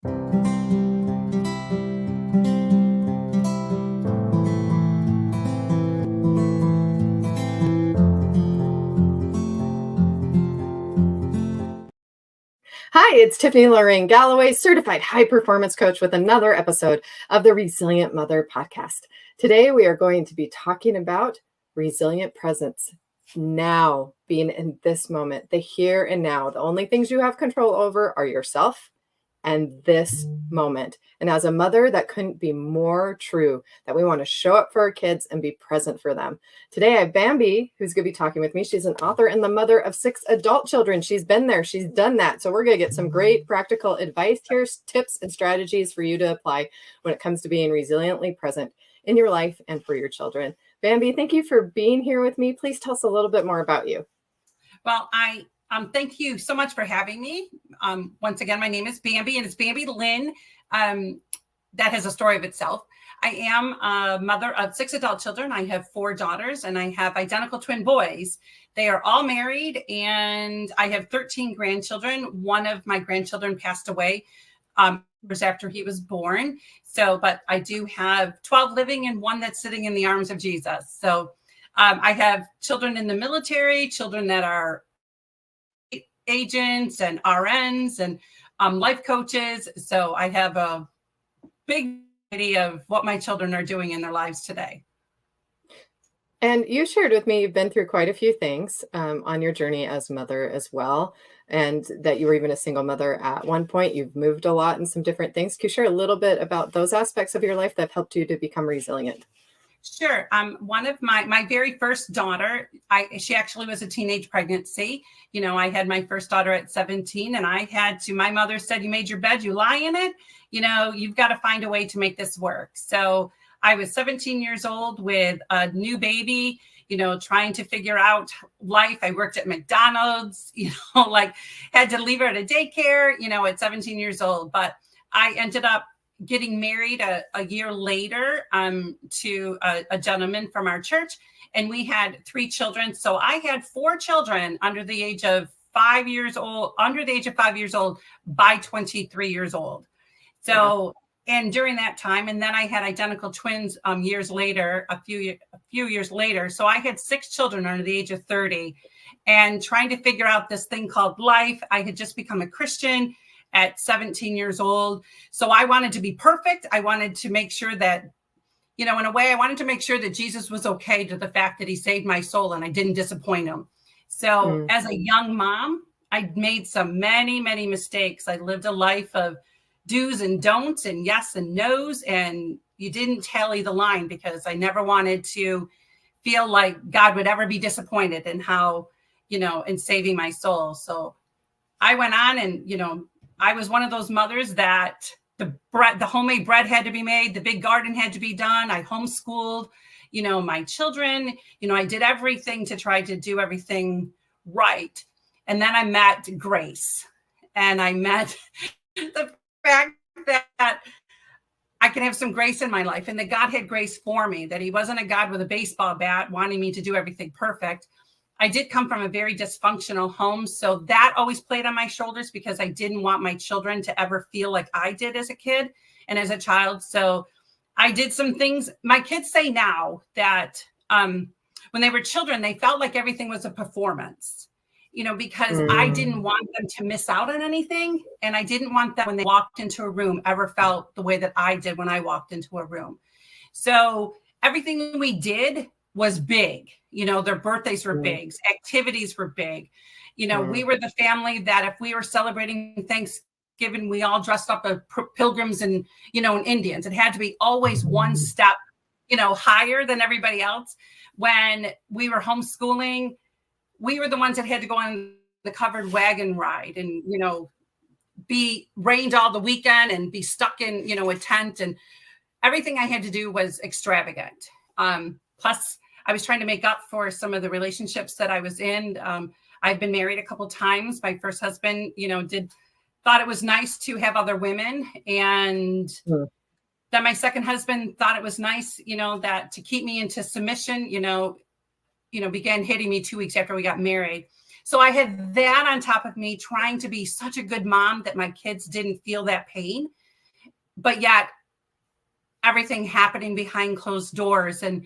Hi, it's Tiffany Lorraine Galloway, certified high performance coach with another episode of the Resilient Mother podcast. Today, we are going to be talking about resilient presence. Now, being in this moment, the here and now. The only things you have control over are yourself and this moment. And as a mother, that couldn't be more true, that we want to show up for our kids and be present for them. Today, I have Bambi, who's going to be talking with me. She's an author and the mother of 6 adult children. She's been there. She's done that. So we're going to get some great practical advice here, tips and strategies for you to apply when it comes to being resiliently present in your life and for your children. Bambi, thank you for being here with me. Please tell us a little bit more about you. Well, thank you so much for having me. Once again, my name is Bambi, and it's Bambi Lynn. That has a story of itself. I am a mother of 6 adult children. I have 4 daughters, and I have identical twin boys. They are all married, and I have 13 grandchildren. One of my grandchildren passed away years after he was born. But I do have 12 living and one that's sitting in the arms of Jesus. So I have children in the military, children that are agents and RNs and life coaches. So I have a big idea of what my children are doing in their lives today. And you shared with me you've been through quite a few things on your journey as mother as well, and that you were even a single mother at one point. You've moved a lot and some different things. Can you share a little bit about those aspects of your life that have helped you to become resilient? Sure. One of my very first daughter, she actually was a teenage pregnancy. I had my first daughter at 17, and my mother said, "You made your bed, you lie in it. You've got to find a way to make this work." So I was 17 years old with a new baby, trying to figure out life. I worked at McDonald's, had to leave her at a daycare, at 17 years old. But I ended up getting married a year later to a gentleman from our church, and we had 3 children. So I had 4 children under the age of 5 years old by 23 years old. So, and during that time, and then I had identical twins years later, a few years later. So I had 6 children under the age of 30, and trying to figure out this thing called life. I had just become a Christian at 17 years old. So I wanted to be perfect. I wanted to make sure that, in a way, I wanted to make sure that Jesus was okay to the fact that he saved my soul and I didn't disappoint him. So as a young mom, I made many, many mistakes. I lived a life of do's and don'ts and yes and no's, and you didn't tally the line because I never wanted to feel like God would ever be disappointed in how, in saving my soul. So I went on and, I was one of those mothers that the homemade bread had to be made. The big garden had to be done. I homeschooled, my children, I did everything to try to do everything right. And then I met grace, and I met the fact that I can have some grace in my life, and that God had grace for me, that he wasn't a God with a baseball bat wanting me to do everything perfect. I did come from a very dysfunctional home, so that always played on my shoulders because I didn't want my children to ever feel like I did as a kid and as a child. So I did some things. My kids say now that when they were children, they felt like everything was a performance, because I didn't want them to miss out on anything. And I didn't want them when they walked into a room ever felt the way that I did when I walked into a room. So everything we did was big. Their birthdays were big, activities were big. We were the family that if we were celebrating Thanksgiving, we all dressed up as pilgrims and, and Indians. It had to be always one step, higher than everybody else. When we were homeschooling, we were the ones that had to go on the covered wagon ride and, be rained all the weekend and be stuck in, a tent, and everything I had to do was extravagant. Plus, I was trying to make up for some of the relationships that I was in. I've been married a couple of times. My first husband, thought it was nice to have other women. And then my second husband thought it was nice, that to keep me into submission, began hitting me 2 weeks after we got married. So I had that on top of me trying to be such a good mom that my kids didn't feel that pain, but yet everything happening behind closed doors, and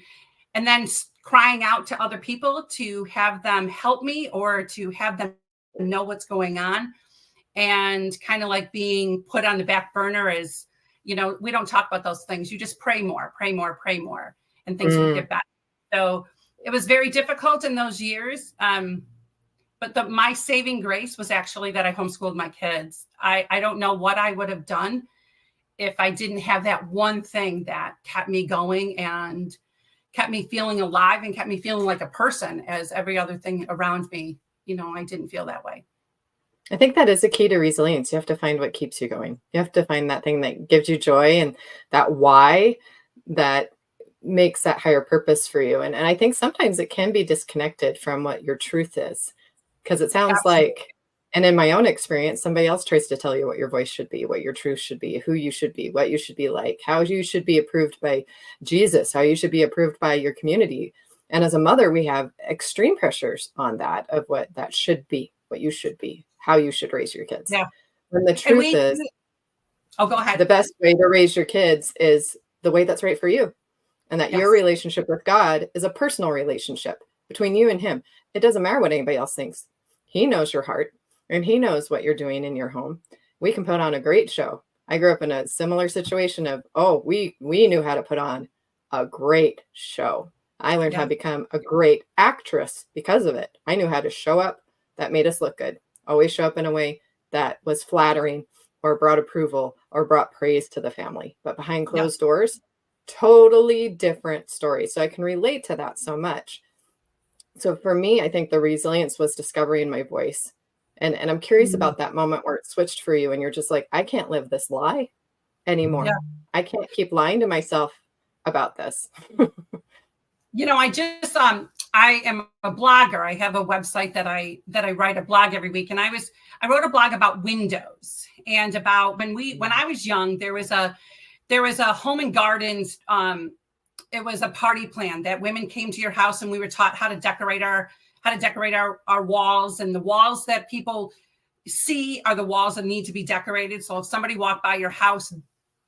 then crying out to other people to have them help me or to have them know what's going on, and kind of like being put on the back burner as, we don't talk about those things. You just pray more, pray more, pray more, and things will get better. So it was very difficult in those years. But my saving grace was actually that I homeschooled my kids. I don't know what I would have done if I didn't have that one thing that kept me going and kept me feeling alive and kept me feeling like a person, as every other thing around me, I didn't feel that way. I think that is a key to resilience. You have to find what keeps you going. You have to find that thing that gives you joy and that why that makes that higher purpose for you. And I think sometimes it can be disconnected from what your truth is, because it sounds like, and in my own experience, somebody else tries to tell you what your voice should be, what your truth should be, who you should be, what you should be like, how you should be approved by Jesus, how you should be approved by your community. And as a mother, we have extreme pressures on that of what that should be, what you should be, how you should raise your kids. Yeah. And the truth is, go ahead. The best way to raise your kids is the way that's right for you. And that your relationship with God is a personal relationship between you and him. It doesn't matter what anybody else thinks. He knows your heart and he knows what you're doing in your home. We can put on a great show. I grew up in a similar situation of, we knew how to put on a great show. I learned how to become a great actress because of it. I knew how to show up that made us look good. Always show up in a way that was flattering or brought approval or brought praise to the family. But behind closed doors, totally different story. So I can relate to that so much. So for me, I think the resilience was discovering my voice. And I'm curious about that moment where it switched for you and you're just like, I can't live this lie anymore. Yeah. I can't keep lying to myself about this. I am a blogger. I have a website that I write a blog every week. And I wrote a blog about windows and about when I was young, there was a home and gardens. It was a party plan that women came to your house and we were taught how to decorate our walls, and the walls that people see are the walls that need to be decorated. So if somebody walked by your house,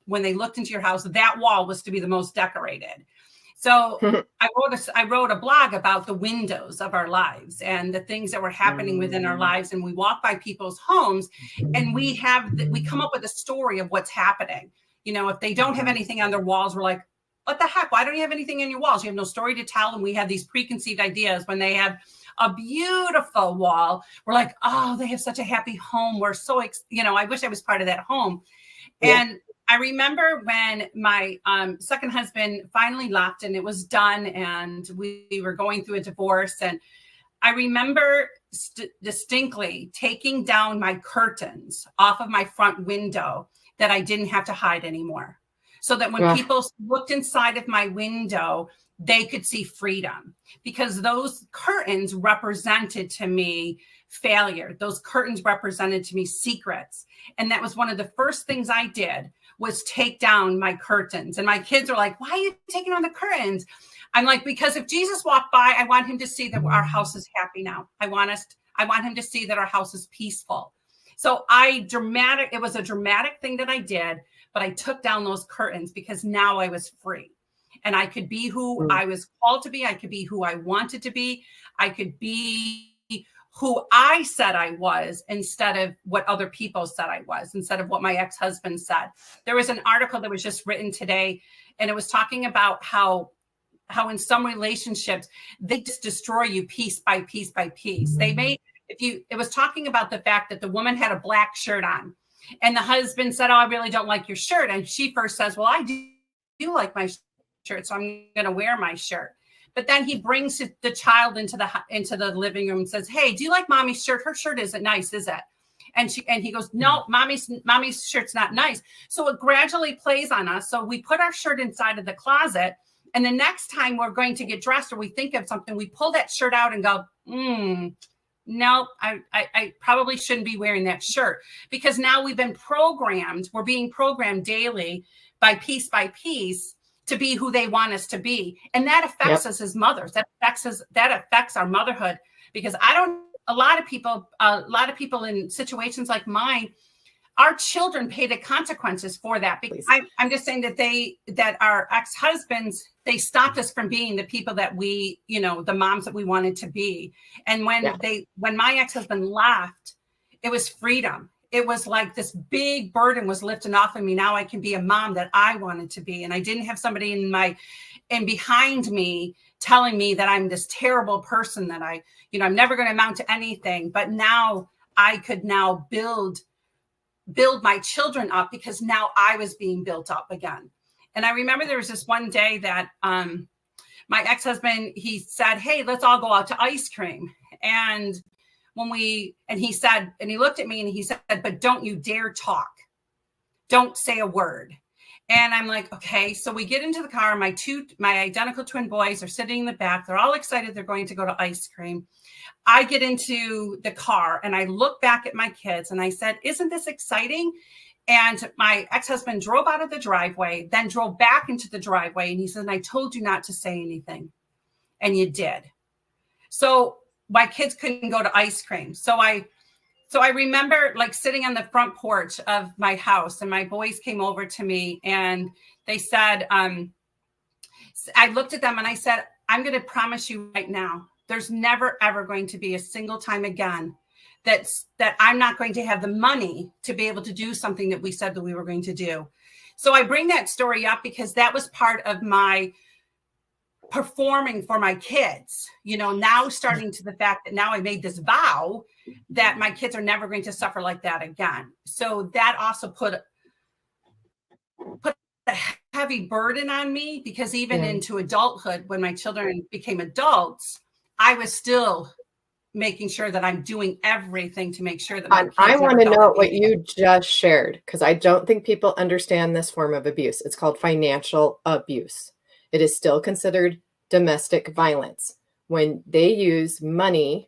when they looked into your house, that wall was to be the most decorated. So I wrote a blog about the windows of our lives and the things that were happening within our lives. And we walk by people's homes and we come up with a story of what's happening. If they don't have anything on their walls, we're like, what the heck? Why don't you have anything in your walls? You have no story to tell. And we have these preconceived ideas. When they have a beautiful wall, we're like, oh, they have such a happy home. We're so, I wish I was part of that home. Yeah. And I remember when my second husband finally left and it was done and we were going through a divorce. And I remember distinctly taking down my curtains off of my front window that I didn't have to hide anymore. So that when people looked inside of my window, they could see freedom, because those curtains represented to me failure. Those curtains represented to me secrets. And that was one of the first things I did, was take down my curtains. And my kids are like, why are you taking on the curtains? I'm like, because if Jesus walked by, I want him to see that our house is happy now. I want him to see that our house is peaceful. So it was a dramatic thing that I did, but I took down those curtains because now I was free and I could be who I was called to be. I could be who I wanted to be. I could be who I said I was instead of what other people said I was, instead of what my ex-husband said. There was an article that was just written today, and it was talking about how in some relationships, they just destroy you piece by piece by piece. It was talking about the fact that the woman had a black shirt on and the husband said, oh, I really don't like your shirt. And she first says, well, I do like my shirt, so I'm going to wear my shirt. But then he brings the child into the living room and says, hey, do you like mommy's shirt? Her shirt isn't nice, is it? And he goes, no, mommy's shirt's not nice. So it gradually plays on us. So we put our shirt inside of the closet. And the next time we're going to get dressed or we think of something, we pull that shirt out and go, no, I probably shouldn't be wearing that shirt, because now we're being programmed daily by piece to be who they want us to be. And that affects us as mothers. That affects our motherhood, because I don't a lot of people in situations like mine, our children pay the consequences for that. Because I'm just saying that our ex-husbands, they stopped us from being the people that we, the moms that we wanted to be. And when my ex-husband left, it was freedom. It was like this big burden was lifted off of me. Now I can be a mom that I wanted to be. And I didn't have somebody behind me telling me that I'm this terrible person, that I'm never going to amount to anything. But now I could now build my children up, because now I was being built up again. And I remember there was this one day that my ex-husband, he said, "Hey, let's all go out to ice cream." And he looked at me and he said, "But don't you dare talk. Don't say a word." And I'm like, okay. So we get into the car. My identical twin boys are sitting in the back. They're all excited. They're going to go to ice cream. I get into the car and I look back at my kids and I said, "Isn't this exciting?" And my ex-husband drove out of the driveway, then drove back into the driveway. And he said, "I told you not to say anything. And you did." So my kids couldn't go to ice cream. So I remember like sitting on the front porch of my house, and my boys came over to me and they said, I looked at them and I said, "I'm going to promise you right now, there's never, ever going to be a single time again that I'm not going to have the money to be able to do something that we said that we were going to do." So I bring that story up because that was part of my performing for my kids, now starting to the fact that now I made this vow that my kids are never going to suffer like that again. So that also put a heavy burden on me, because even into adulthood, when my children became adults, I was still making sure that I'm doing everything to make sure that my kids I want to know what you just shared, because I don't think people understand this form of abuse. It's called financial abuse. It is still considered domestic violence when they use money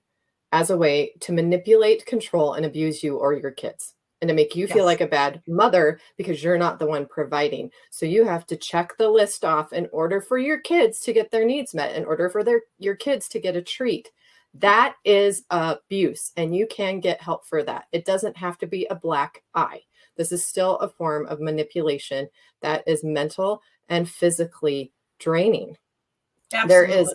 as a way to manipulate, control, and abuse you or your kids, and to make you feel like a bad mother because you're not the one providing. So you have to check the list off in order for your kids to get their needs met, in order for your kids to get a treat. That is abuse, and you can get help for that. It doesn't have to be a black eye. This is still a form of manipulation that is mental and physically draining. Absolutely. There is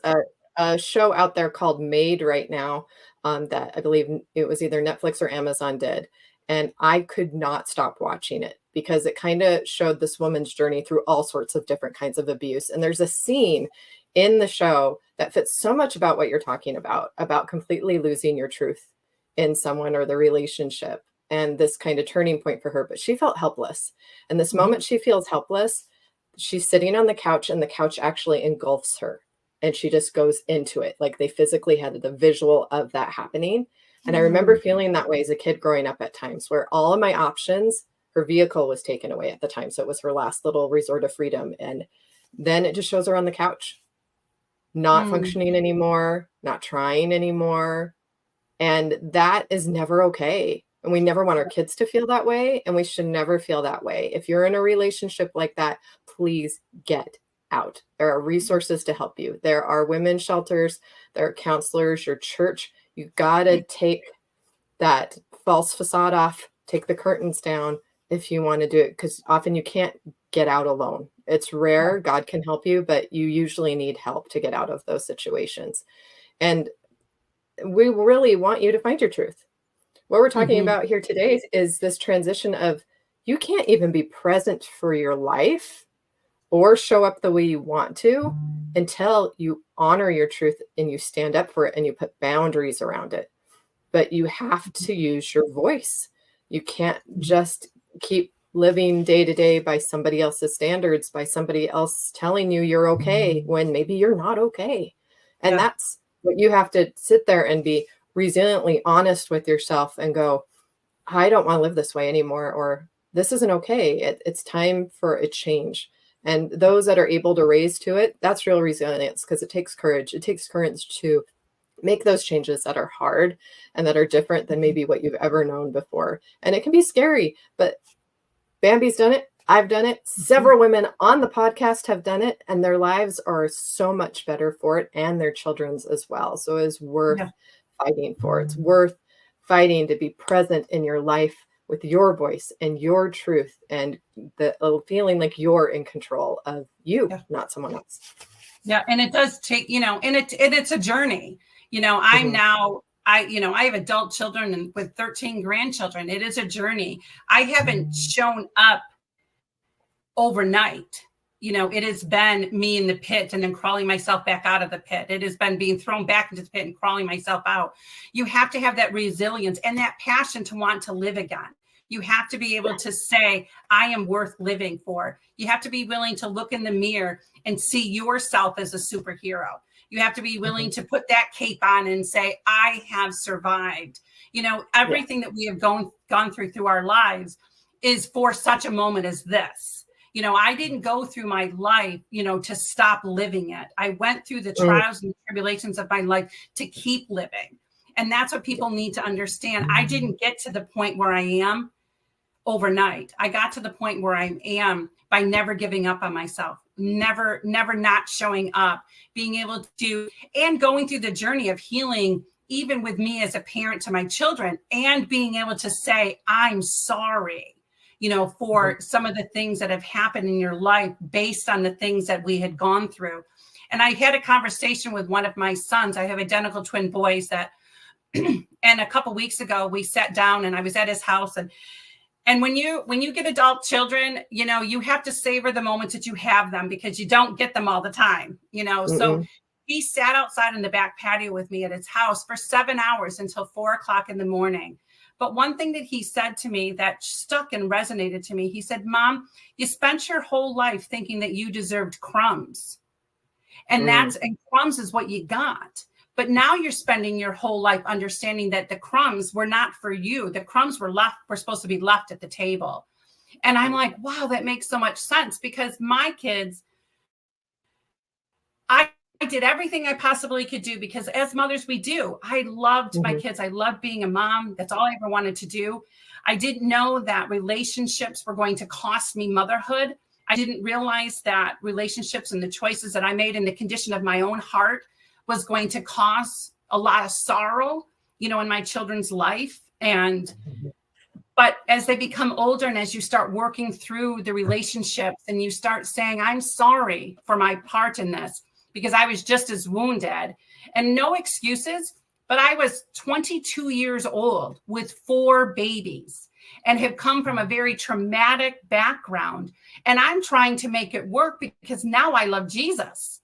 a show out there called Made right now that I believe it was either Netflix or Amazon did. And I could not stop watching it because it kind of showed this woman's journey through all sorts of different kinds of abuse. And there's a scene in the show that fits so much about what you're talking about completely losing your truth in someone or the relationship, and this kind of turning point for her. But she felt helpless. And this moment she feels helpless, she's sitting on the couch, and the couch actually engulfs her. And she just goes into it. Like they physically had the visual of that happening. And I remember feeling that way as a kid growing up at times, where all of my options, her vehicle was taken away at the time. So it was her last little resort of freedom. And then it just shows her on the couch, not functioning anymore, not trying anymore. And that is never okay. And we never want our kids to feel that way. And we should never feel that way. If you're in a relationship like that, please get out. There are resources to help you. There are women's shelters, there are counselors, your church. You got to take that false facade off, take the curtains down if you want to do it, because often you can't get out alone. It's rare. God can help you, but you usually need help to get out of those situations. And we really want you to find your truth. What we're talking about here today is this transition of you can't even be present for your life or show up the way you want to until you honor your truth and you stand up for it and you put boundaries around it. But you have to use your voice. You can't just keep living day to day by somebody else's standards, by somebody else telling you you're okay when maybe you're not okay. And that's what you have to sit there and be resiliently honest with yourself and go, I don't want to live this way anymore, or this isn't okay. It's time for a change. And those that are able to raise to it, that's real resilience, because it takes courage. It takes courage to make those changes that are hard and that are different than maybe what you've ever known before. And it can be scary, but Bambi's done it. I've done it. Several women on the podcast have done it, and their lives are so much better for it, and their children's as well. So it is worth fighting for. It's worth fighting to be present in your life with your voice and your truth and the feeling like you're in control of you, not someone else. Yeah. And it does take, and it's a journey. I'm now, I have adult children and with 13 grandchildren. It is a journey. I haven't shown up overnight. It has been me in the pit and then crawling myself back out of the pit. It has been being thrown back into the pit and crawling myself out. You have to have that resilience and that passion to want to live again. You have to be able to say, I am worth living for. You have to be willing to look in the mirror and see yourself as a superhero. You have to be willing to put that cape on and say, I have survived. Everything that we have gone through our lives is for such a moment as this. I didn't go through my life, to stop living it. I went through the trials and tribulations of my life to keep living. And that's what people need to understand. I didn't get to the point where I am overnight. I got to the point where I am by never giving up on myself, never not showing up, being able to, and going through the journey of healing, even with me as a parent to my children, and being able to say, I'm sorry, for some of the things that have happened in your life based on the things that we had gone through. And I had a conversation with one of my sons. I have identical twin boys and a couple of weeks ago, we sat down and I was at his house. And when you get adult children, you have to savor the moments that you have them because you don't get them all the time, So he sat outside in the back patio with me at his house for 7 hours until 4:00 in the morning. But one thing that he said to me that stuck and resonated to me, he said, Mom, you spent your whole life thinking that you deserved crumbs. And and crumbs is what you got. But now you're spending your whole life understanding that the crumbs were not for you. The crumbs were supposed to be left at the table. And I'm like, wow, that makes so much sense because my kids, I did everything I possibly could do because as mothers, we do. I loved my kids. I loved being a mom. That's all I ever wanted to do. I didn't know that relationships were going to cost me motherhood. I didn't realize that relationships and the choices that I made in the condition of my own heart was going to cause a lot of sorrow, in my children's life. But as they become older and as you start working through the relationships and you start saying, I'm sorry for my part in this, because I was just as wounded and no excuses, but I was 22 years old with 4 babies and have come from a very traumatic background. And I'm trying to make it work because now I love Jesus.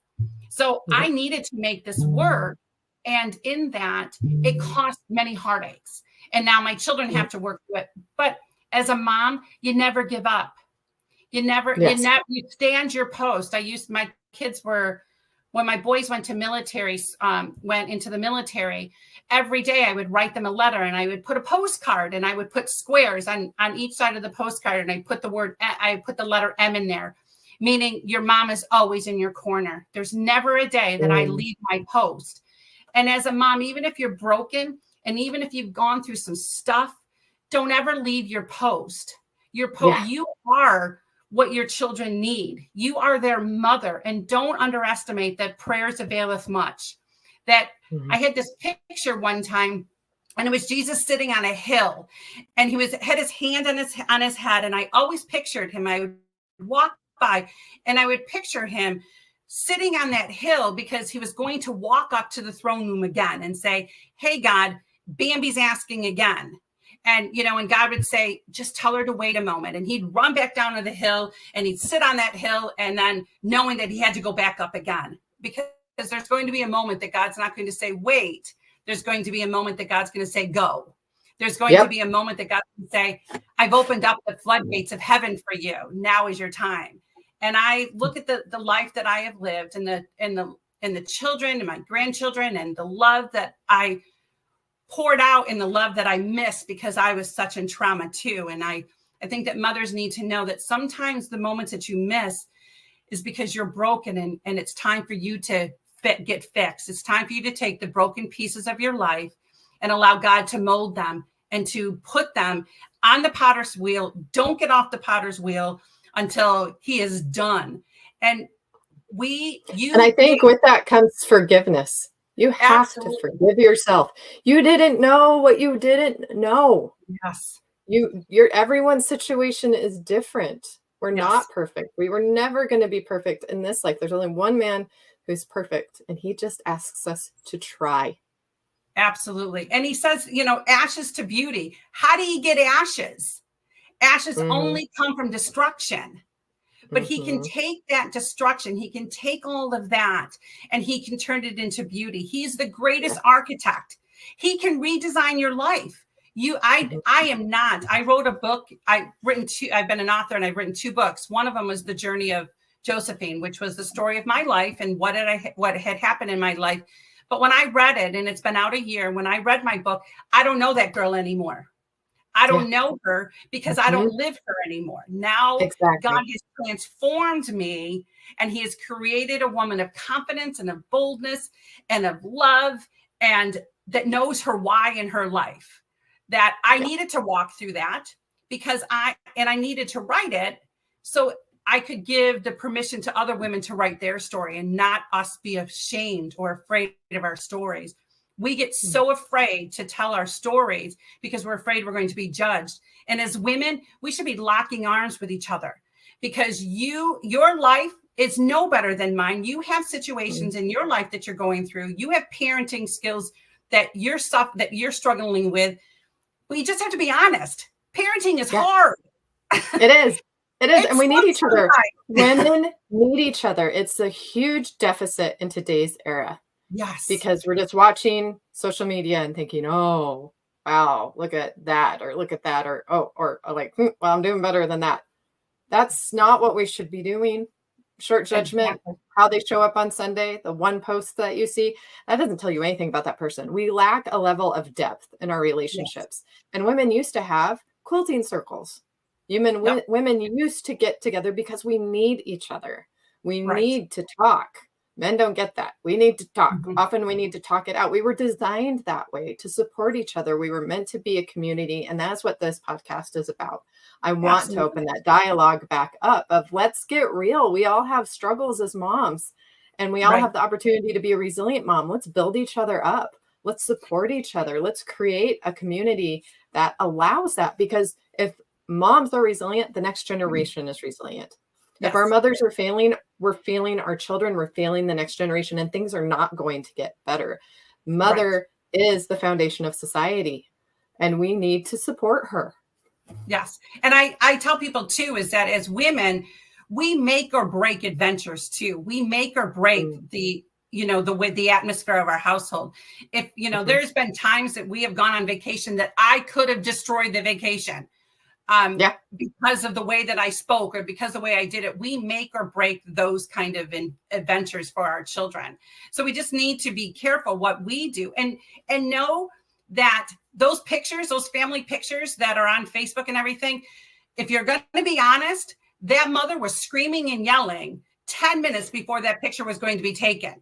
So I needed to make this work. And in that, it cost many heartaches. And now my children have to work through it. But as a mom, you never give up. You stand your post. My kids were, when my boys went into the military, every day I would write them a letter and I would put a postcard and I would put squares on each side of the postcard. And I put the letter M in there, meaning your mom is always in your corner. There's never a day that I leave my post. And as a mom, even if you're broken and even if you've gone through some stuff, don't ever leave your post. You are what your children need. You are their mother. And don't underestimate that prayers availeth much. That I had this picture one time and it was Jesus sitting on a hill and he had his hand on his head. And I always pictured him. I would walk by and I would picture him sitting on that hill because he was going to walk up to the throne room again and say, hey, God, Bambi's asking again. And, and God would say, just tell her to wait a moment. And he'd run back down to the hill and he'd sit on that hill and then knowing that he had to go back up again, because there's going to be a moment that God's not going to say, wait. There's going to be a moment that God's going to say, go. There's going to be a moment that God can say, I've opened up the floodgates of heaven for you. Now is your time. And I look at the life that I have lived and the children and my grandchildren and the love that I poured out and the love that I missed because I was such in trauma too. And I think that mothers need to know that sometimes the moments that you miss is because you're broken and it's time for you to get fixed. It's time for you to take the broken pieces of your life and allow God to mold them and to put them on the potter's wheel. Don't get off the potter's wheel until he is done. And I think with that comes forgiveness. You have to Absolutely. forgive yourself. You didn't know what you didn't know. Yes. Everyone's situation is different. We're Yes. not perfect. We were never going to be perfect in this life. There's only one man who's perfect, and he just asks us to try. Absolutely. And he says, ashes to beauty. How do you get ashes? Ashes Mhm, only come from destruction. But he can mhm. take that destruction, he can take all of that, and he can turn it into beauty. He's the greatest Yeah. architect. He can redesign your life. Mhm, I am not. I wrote a book. I've been an author and I've written 2 books. One of them was The Journey of Josephine, which was the story of my life and what had happened in my life. But when I read it, and it's been out a year, when I read my book, I don't know that girl anymore. I yeah. don't know her because I don't Mhm. live her anymore. Now God Exactly. has transformed me, and he has created a woman of confidence and of boldness and of love, and that knows her why in her life. That I Yeah. needed to walk through that because I needed to write it so I could give the permission to other women to write their story and not us be ashamed or afraid of our stories. We get Mm. so afraid to tell our stories because we're afraid we're going to be judged. And as women, we should be locking arms with each other because your life is no better than mine. You have situations Mm. in your life that you're going through. You have parenting skills that you're struggling with. We just have to be honest. Parenting is Yeah. hard. It is. It is, and It's we need fun each other. sometimes. Women need each other. It's a huge deficit in today's era Yes. because we're just watching social media and thinking, "Oh, wow, look at that," or "Look at that," or "Oh," or like, "Well, I'm doing better than that." That's not what we should be doing. Short judgment, Exactly. how they show up on Sunday, the one post that you see, that doesn't tell you anything about that person. We lack a level of depth in our Yes. relationships. And women used to have quilting circles. Yep. Women used to get together because we need each other. We Right. need to talk. Men don't get that. We need to talk. Mhm. Often we need to talk it out. We were designed that way to support each other. We were meant to be a community. And that's what this podcast is about. I want to Absolutely. open that dialogue back up of let's get real. We all have struggles as moms, and we all Right. have the opportunity to be a resilient mom. Let's build each other up. Let's support each other. Let's create a community that allows that because if moms are resilient, the next generation is resilient. If our Yes. mothers are failing, we're failing our children, we're failing the next generation, and things are not going to get better. Right. Mother is the foundation of society, and we need to support her. Yes. And I tell people too is that as women, we make or break adventures too. We make or break Mm, the way the atmosphere of our household. If, mhm. there's been times that we have gone on vacation that I could have destroyed the vacation Yeah. because of the way that I spoke or because of the way I did it. We make or break those kind of adventures for our children. So we just need to be careful what we do and know that those pictures, those family pictures that are on Facebook and everything, if you're going to be honest, that mother was screaming and yelling 10 minutes before that picture was going to be taken.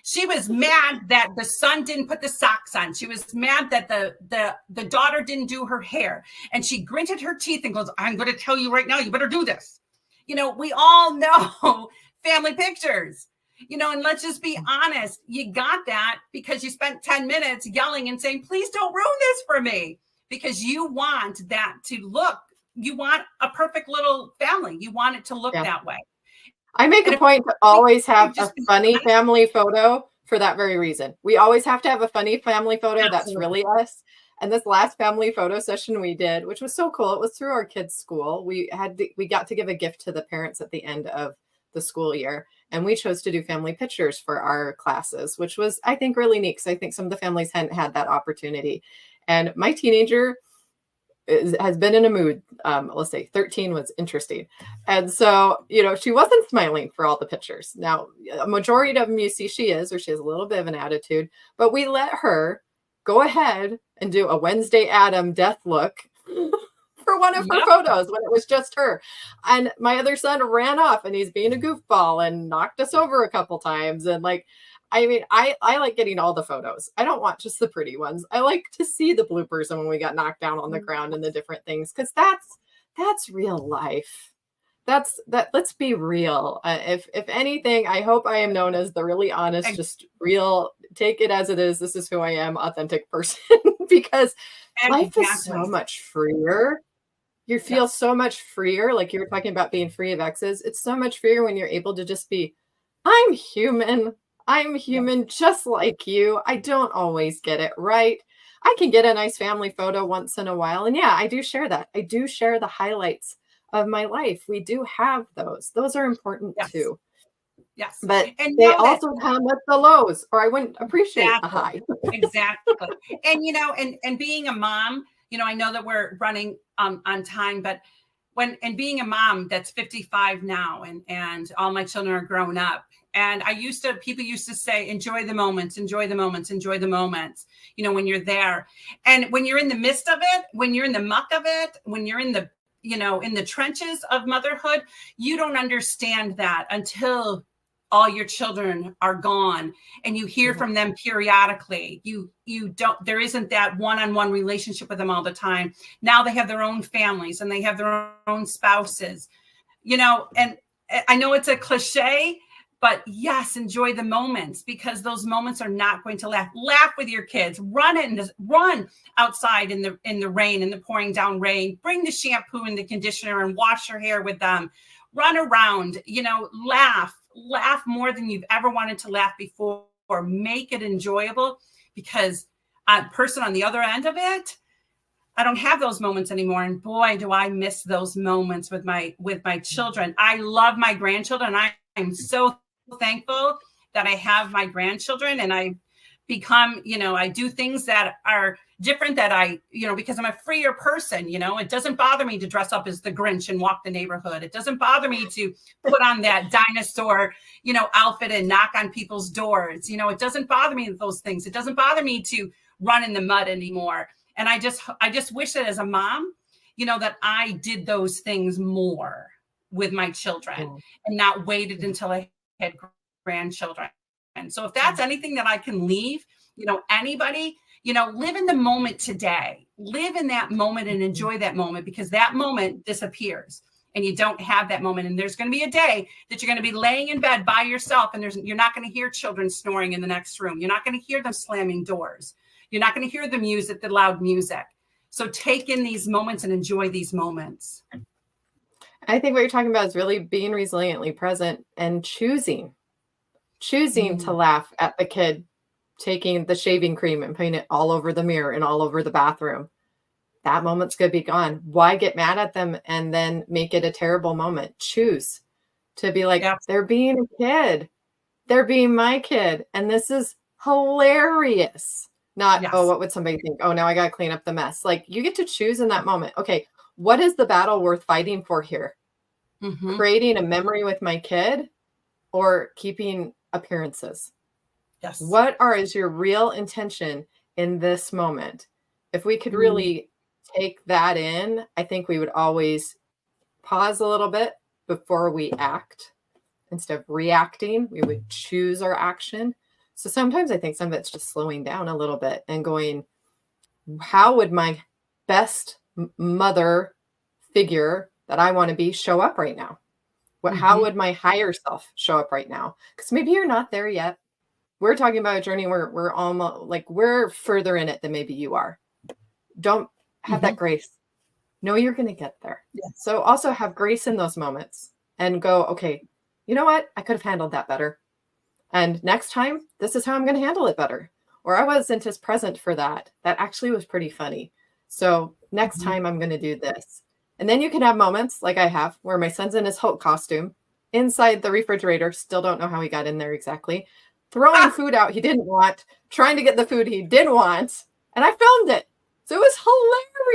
She was mad that the son didn't put the socks on. She was mad that the daughter didn't do her hair. And she gritted her teeth and goes, I'm going to tell you right now, you better do this. We all know family pictures, and let's just be honest. You got that because you spent 10 minutes yelling and saying, please don't ruin this for me, because you want that to look, you want a perfect little family. You want it to look Yeah. that way. I make And a if point to we always have a just be funny honest, family photo for that very reason. We always have to have a funny family photo that's absolutely. really us. And this last family photo session we did, which was so cool, it was through our kids' school. We got to give a gift to the parents at the end of the school year, and we chose to do family pictures for our classes, which was I think really neat because I think some of the families hadn't had that opportunity. And my teenager has been in a mood. Let's say 13 was interesting. And so, she wasn't smiling for all the pictures. Now, a majority of them you see she is, or she has a little bit of an attitude, but we let her go ahead and do a Wednesday Adam death look for one of her Yep. photos when it was just her. And my other son ran off and he's being a goofball and knocked us over a couple times. And I like getting all the photos. I don't want just the pretty ones. I like to see the bloopers and when we got knocked down on the ground and the different things because that's real life. That's that. Let's be real. If anything, I hope I am known as the really honest, just real, take it as it is. This is who I am, authentic person, because life is so Exactly. much freer. You feel Yes. so much freer. Like you were talking about being free of exes. It's so much freer when you're able to just be, I'm human. I'm Yes. human just like you. I don't always get it right. I can get a nice family photo once in a while. And yeah, I do share that. I do share the highlights of my life. We do have those. Those are important Yes. too. Yes. But And they know that also come with the lows, or I wouldn't appreciate a exactly. high. Exactly. And and being a mom, I know that we're running on time, but being a mom that's 55 now, and all my children are grown up, and people used to say, enjoy the moments, enjoy the moments, enjoy the moments, when you're there. And when you're in the midst of it, when you're in the muck of it, when you're in the in the trenches of motherhood, you don't understand that until all your children are gone and you hear from them periodically. You don't, there isn't that one-on-one relationship with them all the time. Now they have their own families and they have their own spouses, and I know it's a cliche, but yes, enjoy the moments, because those moments are not going to last. Laugh with your kids, run outside in the rain, in the pouring down rain, bring the shampoo and the conditioner and wash your hair with them, run around, laugh more than you've ever wanted to laugh before, or make it enjoyable, because a person on the other end of it, I don't have those moments anymore. And boy, do I miss those moments with my children. I love my grandchildren. I'm so thankful that I have my grandchildren, and I become, I do things that are different, that I, because I'm a freer person. It doesn't bother me to dress up as the Grinch and walk the neighborhood. It doesn't bother me to put on that dinosaur, outfit and knock on people's doors. It doesn't bother me with those things. It doesn't bother me to run in the mud anymore. And I just wish that as a mom, that I did those things more with my children and not waited until I had grandchildren. And so if that's anything that I can leave, anybody, live in the moment today, live in that moment and enjoy that moment, because that moment disappears and you don't have that moment. And there's going to be a day that you're going to be laying in bed by yourself, and you're not going to hear children snoring in the next room. You're not going to hear them slamming doors. You're not going to hear the music, the loud music. So take in these moments and enjoy these moments. I think what you're talking about is really being resiliently present and choosing to laugh at the kid taking the shaving cream and putting it all over the mirror and all over the bathroom. That moment's going to be gone. Why get mad at them and then make it a terrible moment? Choose to be like, they're being a kid. They're being my kid. And this is hilarious. Not, oh, what would somebody think? Oh, now I got to clean up the mess. Like, you get to choose in that moment. Okay, what is the battle worth fighting for here? Creating a memory with my kid, or keeping appearances? Yes. What is your real intention in this moment? If we could really take that in, I think we would always pause a little bit before we act. Instead of reacting, we would choose our action. So sometimes I think some of it's just slowing down a little bit and going, how would my best mother figure that I want to be show up right now? How would my higher self show up right now? Because maybe you're not there yet. We're talking about a journey where we're almost like we're further in it than maybe you are. Don't have that grace. Know you're going to get there. Yes. So also have grace in those moments and go, okay, you know what? I could have handled that better. And next time, this is how I'm going to handle it better. Or I wasn't as present for that. That actually was pretty funny. So next time I'm going to do this. And then you can have moments like I have where my son's in his Hulk costume inside the refrigerator. Still don't know how he got in there exactly. Throwing food out he didn't want, trying to get the food he did want. And I filmed it. So it was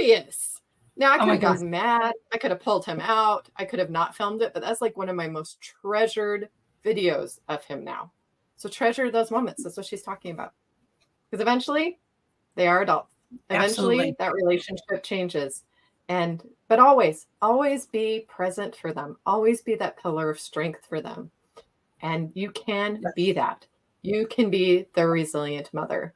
hilarious. Now I could have gotten mad. I could have pulled him out. I could have not filmed it, but that's like one of my most treasured videos of him now. So treasure those moments. That's what she's talking about. Because eventually they are adults. Eventually that relationship changes. But always be present for them. Always be that pillar of strength for them. And you can be that. You can be the resilient mother.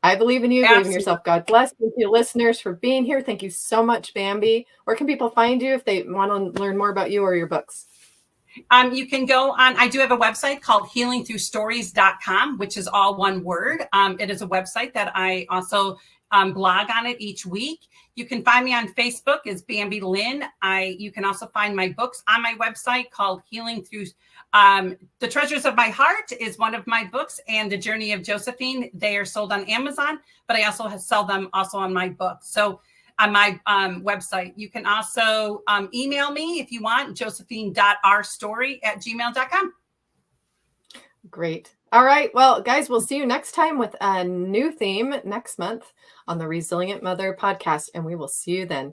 I believe in you. Believe in yourself. God bless. Thank you, listeners, for being here. Thank you so much, Bambi. Where can people find you if they want to learn more about you or your books? You can go on, I do have a website called healingthroughstories.com, which is all one word. It is a website that I also blog on it each week. You can find me on Facebook as Bambi Lynn. You can also find my books on my website called Healing Through The Treasures of My Heart is one of my books, and The Journey of Josephine. They are sold on Amazon, but I also sell them also on my book. So on my website, you can also email me if you want, josephine.rstory@gmail.com. Great. All right. Well, guys, we'll see you next time with a new theme next month on the Resilient Mother podcast, and we will see you then.